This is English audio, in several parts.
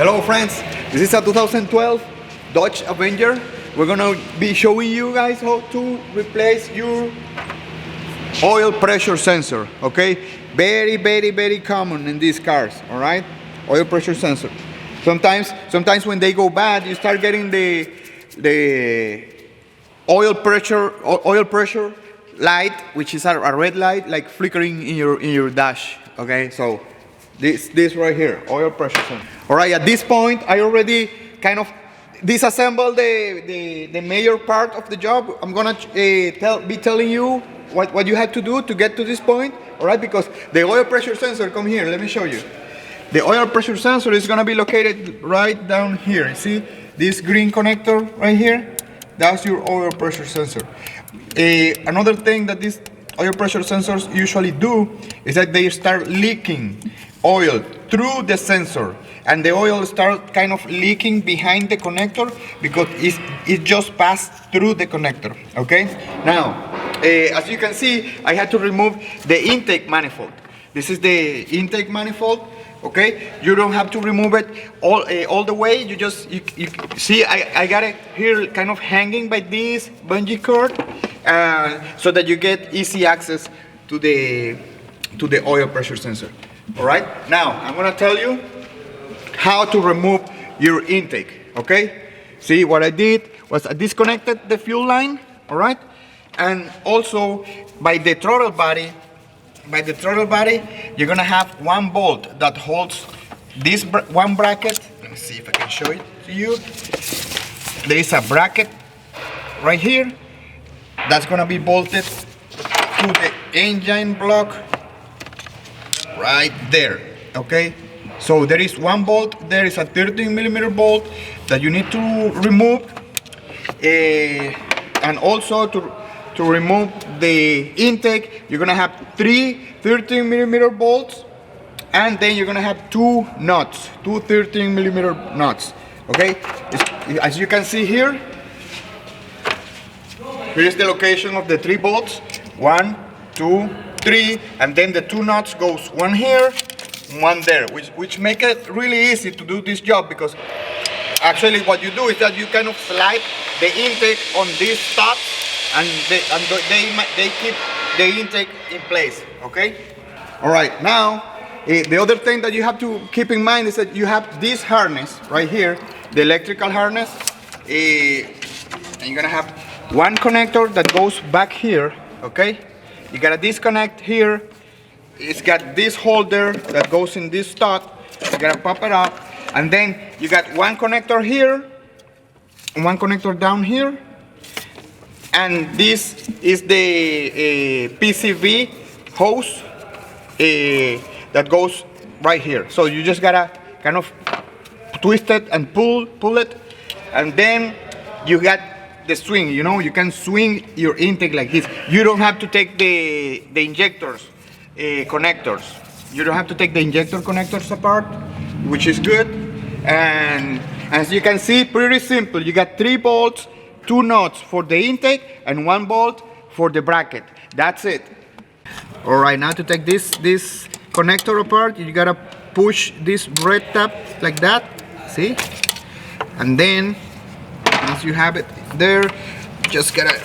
Hello friends, this is a 2012 Dodge Avenger. We're gonna be showing you guys how to replace your oil pressure sensor, okay? Very common in these cars, all right? Oil pressure sensor. Sometimes when they go bad, you start getting the oil pressure light, which is a red light, like flickering in your dash, okay? So this right here, oil pressure sensor. All right, at this point, I already kind of disassembled the major part of the job. I'm gonna be telling you what you have to do to get to this point, all right? Because the oil pressure sensor, come here, let me show you. The oil pressure sensor is gonna be located right down here. You see this green connector right here? That's your oil pressure sensor. Another thing that these oil pressure sensors usually do is that they start leaking oil through the sensor, and the oil starts kind of leaking behind the connector because it just passed through the connector, okay? Now, as you can see, I had to remove the intake manifold. This is the intake manifold, okay? You don't have to remove it all the way. You see, I got it here kind of hanging by this bungee cord, so that you get easy access to the oil pressure sensor. All right, now I'm gonna tell you how to remove your intake, okay? See, what I did was I disconnected the fuel line, all right? And also by the throttle body, you're gonna have one bolt that holds this one bracket. Let me see if I can show it to you. There is a bracket right here that's gonna be bolted to the engine block right there, okay? So there is one bolt, there is a 13mm bolt that you need to remove, and also to remove the intake, you're gonna have three 13mm bolts, and then you're gonna have two 13mm nuts, okay? As you can see here, here is the location of the three bolts, 1, 2, 3, and then the two nuts goes one here, one there, which make it really easy to do this job, because actually what you do is that you kind of slide the intake on these stops, and they keep the intake in place, okay? All right, now the other thing that you have to keep in mind is that you have this harness right here, the electrical harness, and you're gonna have one connector that goes back here, okay? You gotta disconnect here. It's got this holder that goes in this stud. You gotta pop it up, and then you got one connector here, and one connector down here, and this is the PCV hose that goes right here. So you just gotta kind of twist it and pull it, and then you got the swing. You know, you can swing your intake like this. You don't have to take the injectors connectors. You don't have to take the injector connectors apart, which is good. And as you can see, pretty simple. You got 3 bolts, 2 nuts for the intake, and 1 bolt for the bracket. That's it. All right, now to take this connector apart, you gotta push this red tab like that. See? And then once you have it there, just gotta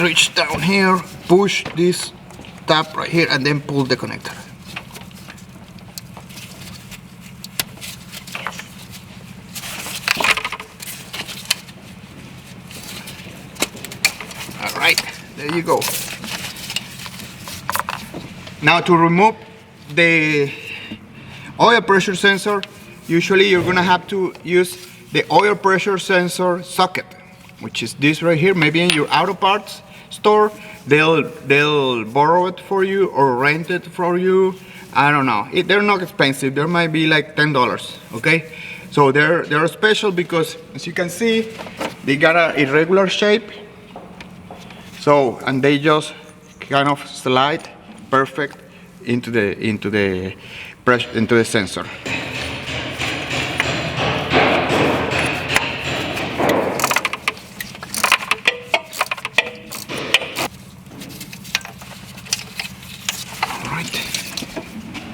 reach down here, push this tab right here, and then pull the connector. All right, there you go. Now to remove the oil pressure sensor, usually you're gonna have to use the oil pressure sensor socket, which is this right here. Maybe in your auto parts store, they'll borrow it for you or rent it for you. I don't know. They're not expensive. There might be like $10, okay? So they're special because, as you can see, they got an irregular shape. So, and they just kind of slide perfect into the sensor.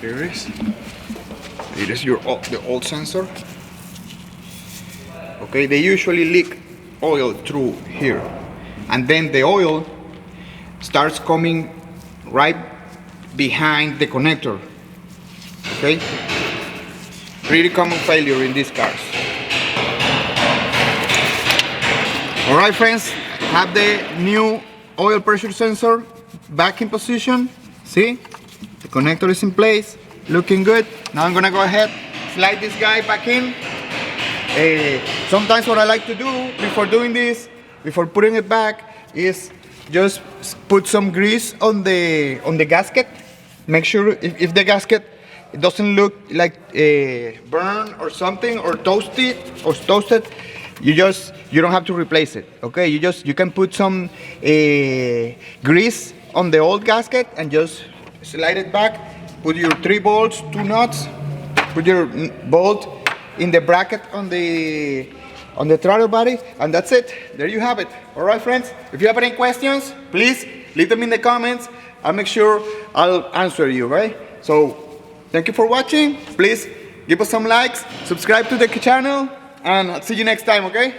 Here it is. It is the old sensor. Okay, they usually leak oil through here, and then the oil starts coming right behind the connector. Okay, pretty common failure in these cars. All right, friends, have the new oil pressure sensor back in position. See, the connector is in place, looking good. Now I'm gonna go ahead, slide this guy back in. Sometimes what I like to do before doing this, before putting it back, is just put some grease on the gasket. Make sure if the gasket, it doesn't look like burn or something, or toasted, you don't have to replace it. Okay, you can put some grease on the old gasket and just slide it back. Put your 3 bolts, 2 nuts. Put your bolt in the bracket on the throttle body, and that's it. There you have it. All right, friends. If you have any questions, please leave them in the comments. I'll make sure I'll answer you. Right. So thank you for watching. Please give us some likes, subscribe to the channel, and I'll see you next time. Okay.